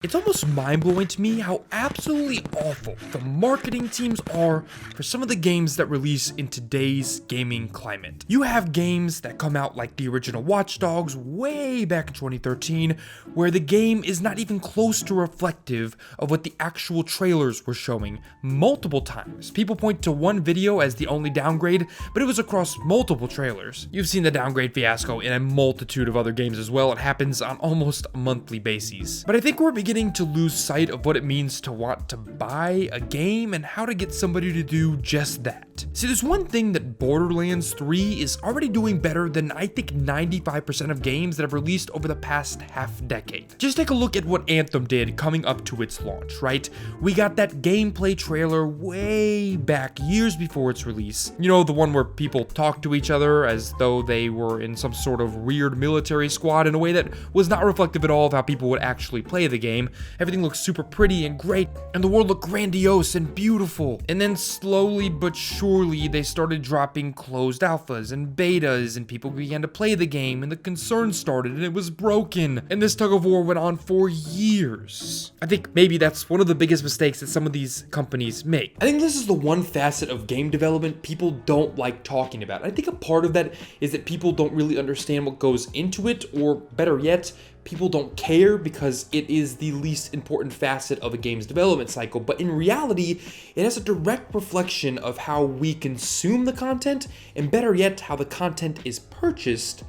It's almost mind-blowing to me how absolutely awful the marketing teams are for some of the games that release in today's gaming climate. You have games that come out like the original Watch Dogs way back in 2013, where the game is not even close to reflective of what the actual trailers were showing multiple times. People point to one video as the only downgrade, but it was across multiple trailers. You've seen the downgrade fiasco in a multitude of other games as well. It happens on almost a monthly basis. But I think we're beginning to lose sight of what it means to want to buy a game and how to get somebody to do just that. See, there's one thing that Borderlands 3 is already doing better than I think 95% of games that have released over the past half decade. Just take a look at what Anthem did coming up to its launch, right? We got that gameplay trailer way back, years before its release. You know, the one where people talk to each other as though they were in some sort of weird military squad in a way that was not reflective at all of how people would actually play the game. Everything looked super pretty and great, and the world looked grandiose and beautiful. And then slowly but surely, they started dropping closed alphas and betas, and people began to play the game, and the concern started, and it was broken. And this tug of war went on for years. I think maybe that's one of the biggest mistakes that some of these companies make. I think this is the one facet of game development people don't like talking about. I think a part of that is that people don't really understand what goes into it, or better yet, people don't care because it is the least important facet of a game's development cycle. But in reality, it has a direct reflection of how we consume the content, and better yet, how the content is purchased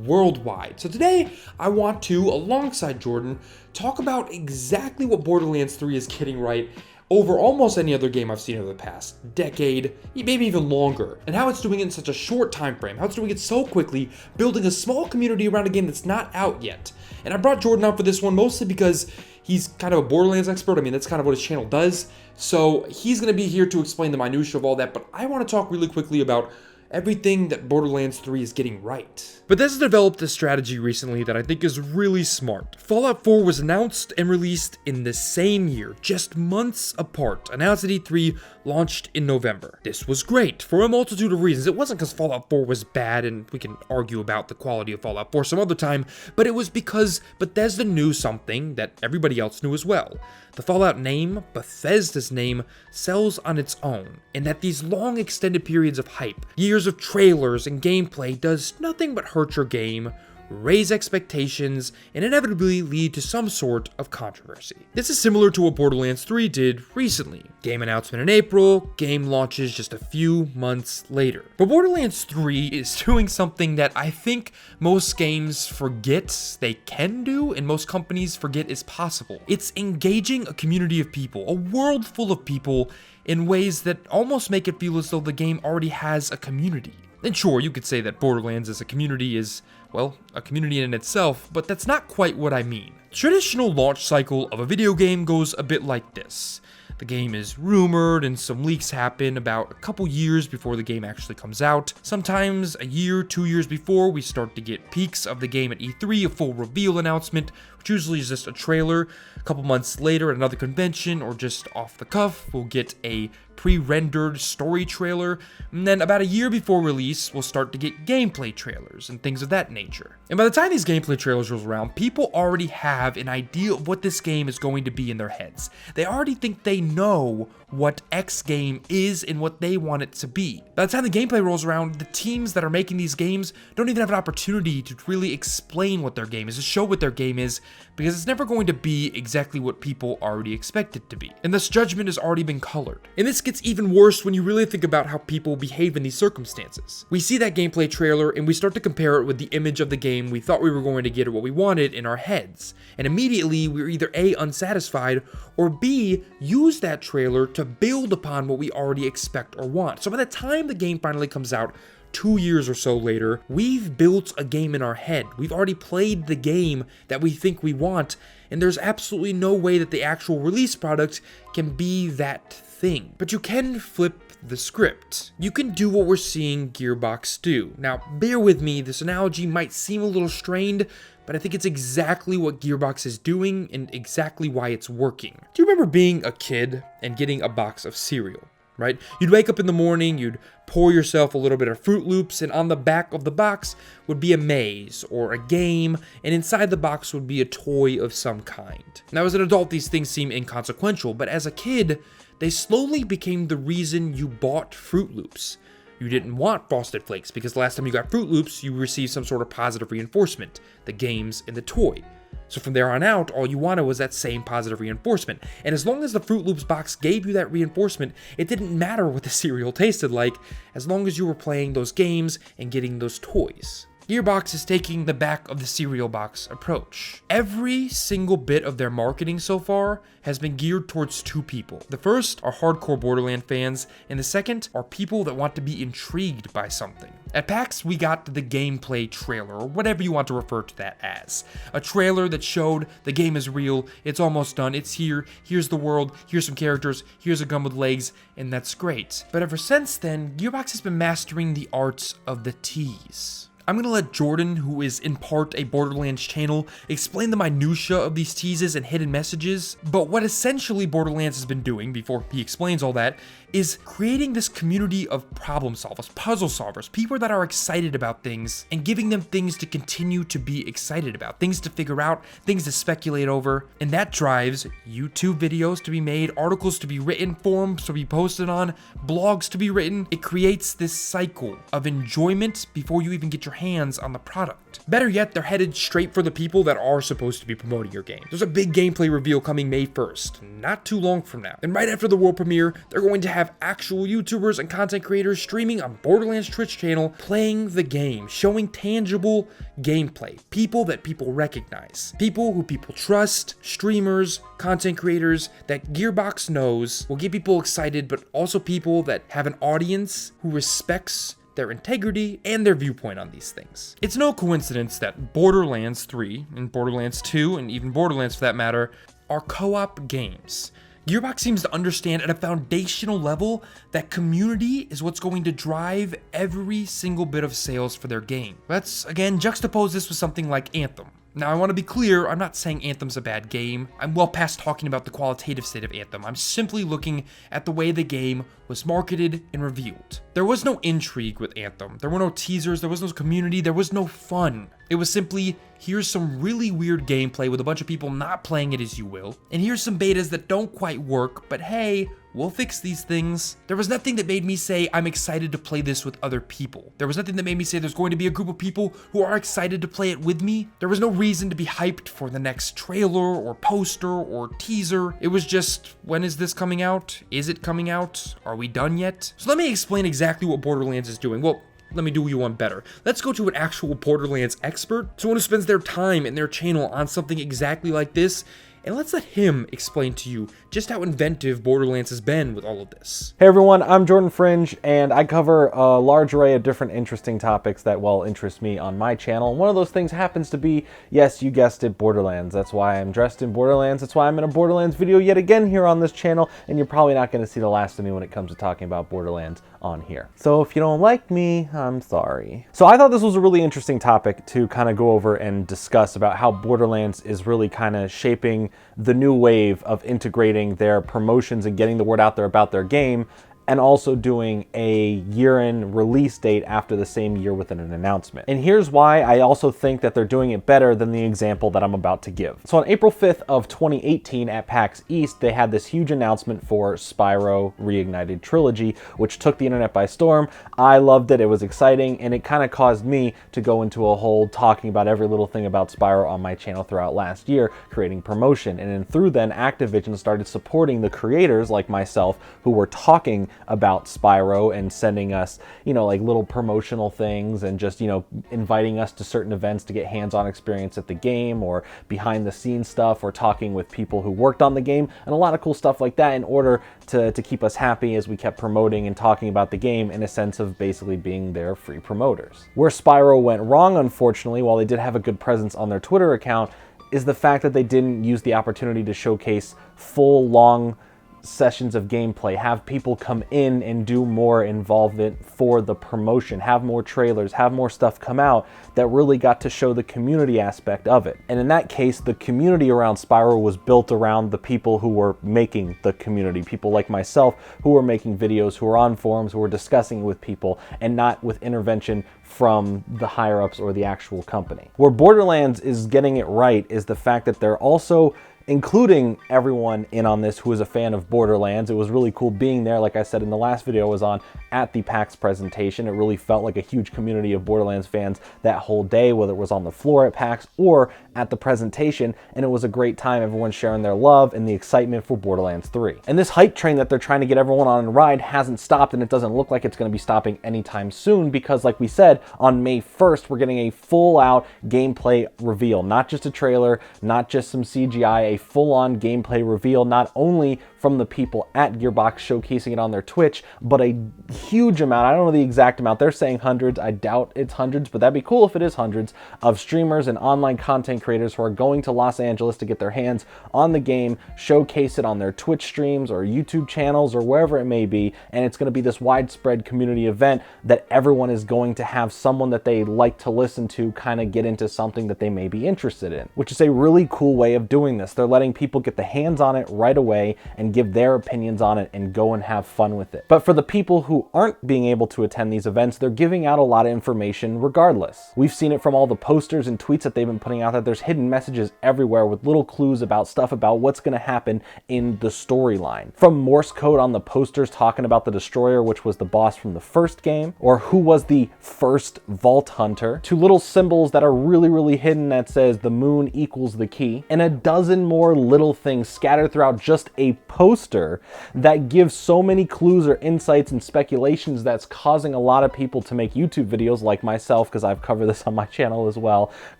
worldwide. So today, I want to, alongside Jordan, talk about exactly what Borderlands 3 is getting right over almost any other game I've seen over the past decade, maybe even longer, and how it's doing it in such a short time frame, how it's doing it so quickly, building a small community around a game that's not out yet. And I brought Jordan out for this one mostly because he's kind of a Borderlands expert. I mean, that's kind of what his channel does. So he's going to be here to explain the minutiae of all that, but I want to talk really quickly about everything that Borderlands 3 is getting right. Bethesda developed a strategy recently that I think is really smart. Fallout 4 was announced and released in the same year, just months apart. Announced at E3, launched in November. This was great for a multitude of reasons. It wasn't because Fallout 4 was bad, and we can argue about the quality of Fallout 4 some other time, but it was because Bethesda knew something that everybody else knew as well. The Fallout name, Bethesda's name, sells on its own, and that these long extended periods of hype, years of trailers and gameplay does nothing but hurt your game, raise expectations, and inevitably lead to some sort of controversy. This is similar to what Borderlands 3 did recently. Game announcement in April, game launches just a few months later. But Borderlands 3 is doing something that I think most games forget they can do, and most companies forget is possible. It's engaging a community of people, a world full of people, in ways that almost make it feel as though the game already has a community. And sure, you could say that Borderlands as a community is, well, a community in itself, but that's not quite what I mean. The traditional launch cycle of a video game goes a bit like this. The game is rumored and some leaks happen about a couple years before the game actually comes out. Sometimes a year, 2 years before, we start to get peeks of the game at E3, a full reveal announcement, which usually is just a trailer. A couple months later at another convention or just off the cuff, we'll get a pre-rendered story trailer, and then about a year before release, we'll start to get gameplay trailers and things of that nature. And by the time these gameplay trailers roll around, people already have an idea of what this game is going to be in their heads. They already think they know what X game is and what they want it to be. By the time the gameplay rolls around, the teams that are making these games don't even have an opportunity to really explain what their game is, to show what their game is, because it's never going to be exactly what people already expect it to be. And thus judgment has already been colored. And this gets even worse when you really think about how people behave in these circumstances. We see that gameplay trailer and we start to compare it with the image of the game we thought we were going to get or what we wanted in our heads. And immediately we're either A, unsatisfied, or B, use that trailer to build upon what we already expect or want. So by the time the game finally comes out, 2 years or so later, we've built a game in our head. We've already played the game that we think we want, and there's absolutely no way that the actual release product can be that thing. But you can flip the script. You can do what we're seeing Gearbox do. Now, bear with me, this analogy might seem a little strained, but I think it's exactly what Gearbox is doing and exactly why it's working. Do you remember being a kid and getting a box of cereal? right? You'd wake up in the morning, you'd pour yourself a little bit of Fruit Loops, and on the back of the box would be a maze or a game, and inside the box would be a toy of some kind. Now, as an adult, these things seem inconsequential, but as a kid, they slowly became the reason you bought Fruit Loops. You didn't want Frosted Flakes because the last time you got Fruit Loops, you received some sort of positive reinforcement, the games and the toy. So from there on out, all you wanted was that same positive reinforcement. And as long as the Fruit Loops box gave you that reinforcement, it didn't matter what the cereal tasted like, as long as you were playing those games and getting those toys. Gearbox is taking the back of the cereal box approach. Every single bit of their marketing so far has been geared towards two people. The first are hardcore Borderlands fans, and the second are people that want to be intrigued by something. At PAX, we got the gameplay trailer, or whatever you want to refer to that as. A trailer that showed the game is real, it's almost done, it's here, here's the world, here's some characters, here's a gun with legs, and that's great. But ever since then, Gearbox has been mastering the arts of the tease. I'm gonna let Jordan, who is in part a Borderlands channel, explain the minutia of these teases and hidden messages, but what essentially Borderlands has been doing, before he explains all that, is creating this community of problem solvers, puzzle solvers, people that are excited about things, and giving them things to continue to be excited about, things to figure out, things to speculate over, and that drives YouTube videos to be made, articles to be written, forums to be posted on, blogs to be written. It creates this cycle of enjoyment before you even get your hands on the product. Better yet, they're headed straight for the people that are supposed to be promoting your game. There's a big gameplay reveal coming May 1st, not too long from now. And right after the world premiere, they're going to have actual YouTubers and content creators streaming on Borderlands Twitch channel, playing the game, showing tangible gameplay, people that people recognize, people who people trust, streamers, content creators that Gearbox knows will get people excited, but also people that have an audience who respects their integrity and their viewpoint on these things. It's no coincidence that Borderlands 3 and Borderlands 2 and even Borderlands for that matter are co-op games. Gearbox seems to understand at a foundational level that community is what's going to drive every single bit of sales for their game. Let's again juxtapose this with something like Anthem. Now, I want to be clear, I'm not saying Anthem's a bad game. I'm well past talking about the qualitative state of Anthem. I'm simply looking at the way the game was marketed and revealed. There was no intrigue with Anthem. There were no teasers, there was no community, there was no fun. It was simply, here's some really weird gameplay with a bunch of people not playing it as you will, and here's some betas that don't quite work, but hey, we'll fix these things. There was nothing that made me say I'm excited to play this with other people. There was nothing that made me say there's going to be a group of people who are excited to play it with me. There was no reason to be hyped for the next trailer or poster or teaser. It was just, when is this coming out? Is it coming out? Are we done yet? So let me explain exactly what Borderlands is doing. Well, let me do you one better. Let's go to an actual Borderlands expert, someone who spends their time and their channel on something exactly like this, and let's let him explain to you just how inventive Borderlands has been with all of this. Hey everyone, I'm Jordan Fringe, and I cover a large array of different interesting topics that, well, interest me on my channel. And one of those things happens to be, yes, you guessed it, Borderlands. That's why I'm dressed in Borderlands. That's why I'm in a Borderlands video yet again here on this channel, and you're probably not going to see the last of me when it comes to talking about Borderlands on here. So if you don't like me, I'm sorry. So I thought this was a really interesting topic to kind of go over and discuss about how Borderlands is really kind of shaping the new wave of integrating their promotions and getting the word out there about their game, and also doing a year-end release date after the same year within an announcement. And here's why I also think that they're doing it better than the example that I'm about to give. So on April 5th of 2018 at PAX East, they had this huge announcement for Spyro Reignited Trilogy, which took the internet by storm. I loved it, it was exciting, and it kind of caused me to go into a hole talking about every little thing about Spyro on my channel throughout last year, creating promotion. And then through then, Activision started supporting the creators like myself who were talking about Spyro and sending us, you know, like little promotional things and just, you know, inviting us to certain events to get hands-on experience at the game or behind the scenes stuff or talking with people who worked on the game and a lot of cool stuff like that in order to keep us happy as we kept promoting and talking about the game in a sense of basically being their free promoters. Where Spyro went wrong, unfortunately, while they did have a good presence on their Twitter account, is the fact that they didn't use the opportunity to showcase full, long sessions of gameplay, have people come in and do more involvement for the promotion, have more trailers, have more stuff come out that really got to show the community aspect of it. And in that case, the community around Spyro was built around the people who were making the community, people like myself who were making videos, who were on forums, who were discussing it with people, and not with intervention from the higher-ups or the actual company. Where Borderlands is getting it right is the fact that they're also including everyone in on this who is a fan of Borderlands. It was really cool being there. Like I said in the last video I was on, at the PAX presentation. It really felt like a huge community of Borderlands fans that whole day, whether it was on the floor at PAX or at the presentation, and it was a great time, everyone sharing their love and the excitement for Borderlands 3. And this hype train that they're trying to get everyone on and ride hasn't stopped, and it doesn't look like it's going to be stopping anytime soon, because like we said, on May 1st, we're getting a full-out gameplay reveal. Not just a trailer, not just some CGI, a full-on gameplay reveal, not only from the people at Gearbox showcasing it on their Twitch, but a huge amount, I don't know the exact amount, they're saying hundreds, I doubt it's hundreds, but that'd be cool if it is hundreds, of streamers and online content creators who are going to Los Angeles to get their hands on the game, showcase it on their Twitch streams or YouTube channels or wherever it may be, and it's going to be this widespread community event that everyone is going to have someone that they like to listen to kind of get into something that they may be interested in, which is a really cool way of doing this. They're letting people get the hands on it right away and give their opinions on it and go and have fun with it. But for the people who aren't being able to attend these events, they're giving out a lot of information regardless. We've seen it from all the posters and tweets that they've been putting out that there's hidden messages everywhere with little clues about stuff about what's going to happen in the storyline. From Morse code on the posters talking about the Destroyer, which was the boss from the first game, or who was the first Vault Hunter, to little symbols that are really hidden that says the moon equals the key, and a dozen more little things scattered throughout just a poster that gives so many clues or insights and speculations that's causing a lot of people to make YouTube videos like myself, because I've covered this on my channel as well,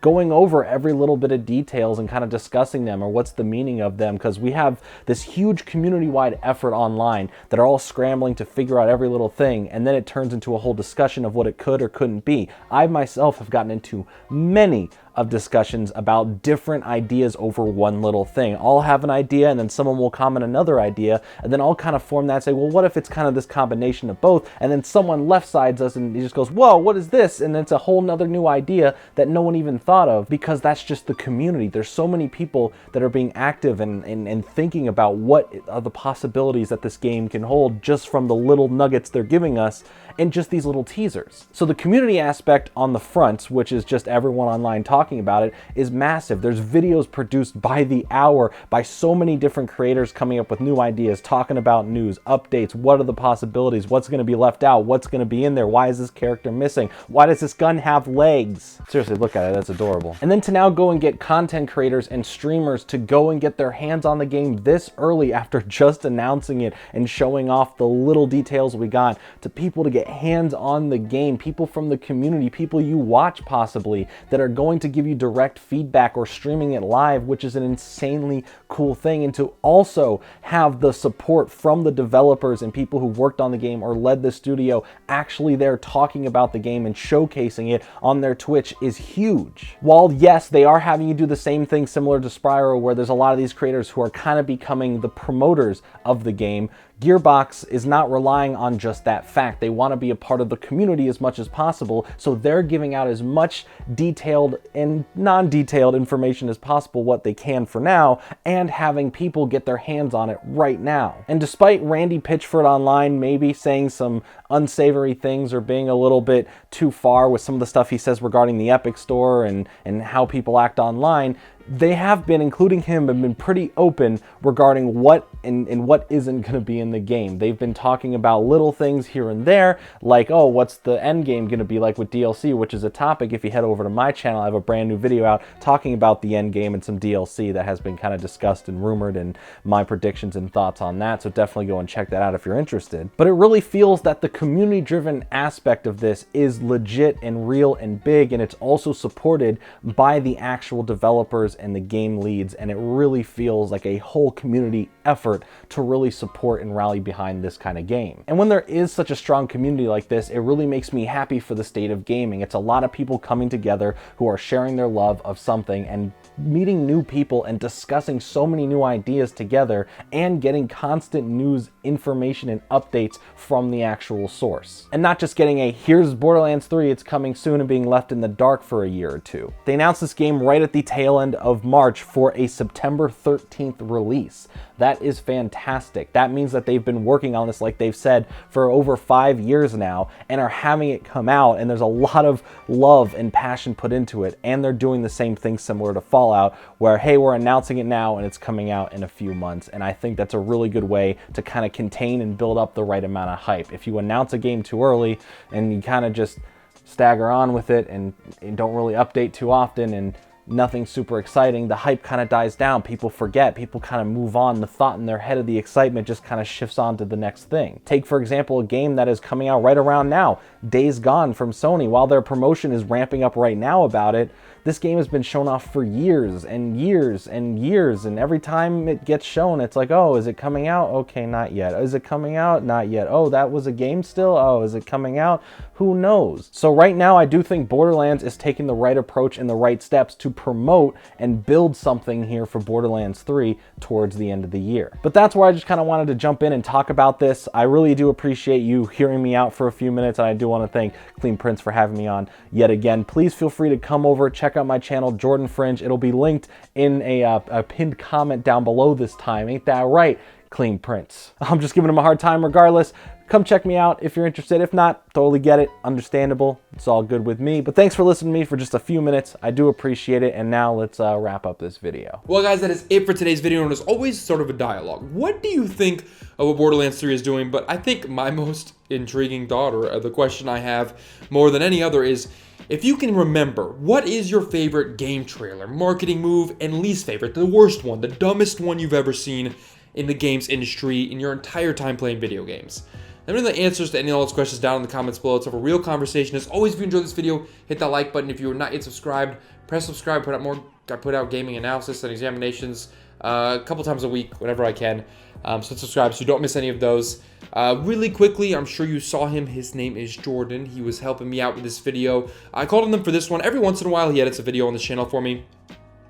going over every little bit of details and kind of discussing them or what's the meaning of them, because we have this huge community-wide effort online that are all scrambling to figure out every little thing, and then it turns into a whole discussion of what it could or couldn't be. I myself have gotten into many of discussions about different ideas over one little thing. I'll have an idea and then someone will comment another idea, and then I'll kind of form that and say, well, what if it's kind of this combination of both? And then someone left sides us and he just goes, whoa, what is this? And it's a whole nother new idea that no one even thought of, because that's just the community. There's so many people that are being active and thinking about what are the possibilities that this game can hold just from the little nuggets they're giving us and just these little teasers. So the community aspect on the front, which is just everyone online talking about it, is massive. There's videos produced by the hour by so many different creators coming up with new ideas, talking about news, updates, what are the possibilities, what's going to be left out, what's going to be in there, why is this character missing, why does this gun have legs? Seriously, look at it, that's adorable. And then to now go and get content creators and streamers to go and get their hands on the game this early after just announcing it and showing off the little details we got, to people to get hands on the game, people from the community, people you watch possibly, that are going to give you direct feedback or streaming it live, which is an insanely cool thing. And to also have the support from the developers and people who worked on the game or led the studio actually there talking about the game and showcasing it on their Twitch is huge. While yes, they are having you do the same thing similar to Spyro, where there's a lot of these creators who are kind of becoming the promoters of the game, Gearbox is not relying on just that fact. They want to be a part of the community as much as possible, so they're giving out as much detailed and non-detailed information as possible, what they can for now, and having people get their hands on it right now. And despite Randy Pitchford online maybe saying some unsavory things or being a little bit too far with some of the stuff he says regarding the Epic Store and how people act online, they have been, including him, have been pretty open regarding what and what isn't going to be in the game. They've been talking about little things here and there, like, oh, what's the end game going to be like with DLC, which is a topic. If you head over to my channel, I have a brand new video out talking about the end game and some DLC that has been kind of discussed and rumored, and my predictions and thoughts on that, so definitely go and check that out if you're interested. But it really feels that the community-driven aspect of this is legit and real and big, and it's also supported by the actual developers and the game leads, and it really feels like a whole community effort to really support and rally behind this kind of game. And when there is such a strong community like this, it really makes me happy for the state of gaming. It's a lot of people coming together who are sharing their love of something and meeting new people and discussing so many new ideas together and getting constant news, information, and updates from the actual source. And not just getting a, here's Borderlands 3, it's coming soon, and being left in the dark for a year or two. They announced this game right at the tail end of March for a September 13th release. That is fantastic. That means that they've been working on this, like they've said, for over 5 years now, and are having it come out, and there's a lot of love and passion put into it, and they're doing the same thing similar to Fallout, where, hey, we're announcing it now and it's coming out in a few months. And I think that's a really good way to kind of contain and build up the right amount of hype. If you announce a game too early and you kind of just stagger on with it and don't really update too often and nothing super exciting, the hype kind of dies down. People forget, people kind of move on. The thought in their head of the excitement just kind of shifts on to the next thing. Take, for example, a game that is coming out right around now, Days Gone from Sony. While their promotion is ramping up right now about it, this game has been shown off for years and years and years, and every time it gets shown, it's like, oh, is it coming out? Okay, not yet. Is it coming out? Not yet. Oh, that was a game still? Oh, is it coming out? Who knows? So right now, I do think Borderlands is taking the right approach and the right steps to promote and build something here for Borderlands 3 towards the end of the year. But that's where I just kind of wanted to jump in and talk about this. I really do appreciate you hearing me out for a few minutes, and I do want to thank Clean Prince for having me on yet again. Please feel free to come over, check out my channel, Jordan Fringe. It'll be linked in a pinned comment down below this time. Ain't that right, Clean Prince? I'm just giving him a hard time regardless. Come check me out if you're interested. If not, totally get it. Understandable. It's all good with me. But thanks for listening to me for just a few minutes. I do appreciate it. And now let's wrap up this video. Well, guys, that is it for today's video. And as always, sort of a dialogue. What do you think of what Borderlands 3 is doing? But I think my most intriguing thought, or the question I have more than any other, is if you can remember, what is your favorite game trailer, marketing move, and least favorite, the worst one, the dumbest one you've ever seen in the games industry in your entire time playing video games? Let me know the answers to any of those questions down in the comments below. Let's have a real conversation. As always, if you enjoyed this video, hit that like button. If you are not yet subscribed, press subscribe. I put out gaming analysis and examinations a couple times a week, whenever I can. So subscribe so you don't miss any of those. Really quickly, I'm sure you saw him. His name is Jordan. He was helping me out with this video. I called on him for this one. Every once in a while, he edits a video on this channel for me.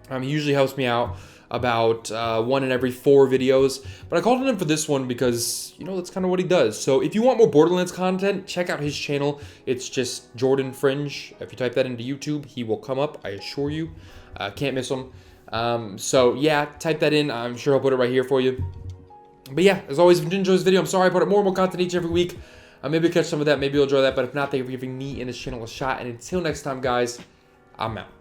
He usually helps me out about 1 in every 4 videos, but I called on him for this one because, you know, that's kind of what he does. So if you want more Borderlands content, check out his channel. It's just Jordan Fringe. If you type that into YouTube, he will come up, I assure you. Can't miss him. So yeah, type that in. I'm sure I'll put it right here for you. But yeah, as always, if you did enjoy this video, I'm sorry I put up more and more content each and every week. Maybe you'll catch some of that, maybe you'll enjoy that, but if not, thank you for giving me and this channel a shot, and until next time, guys, I'm out.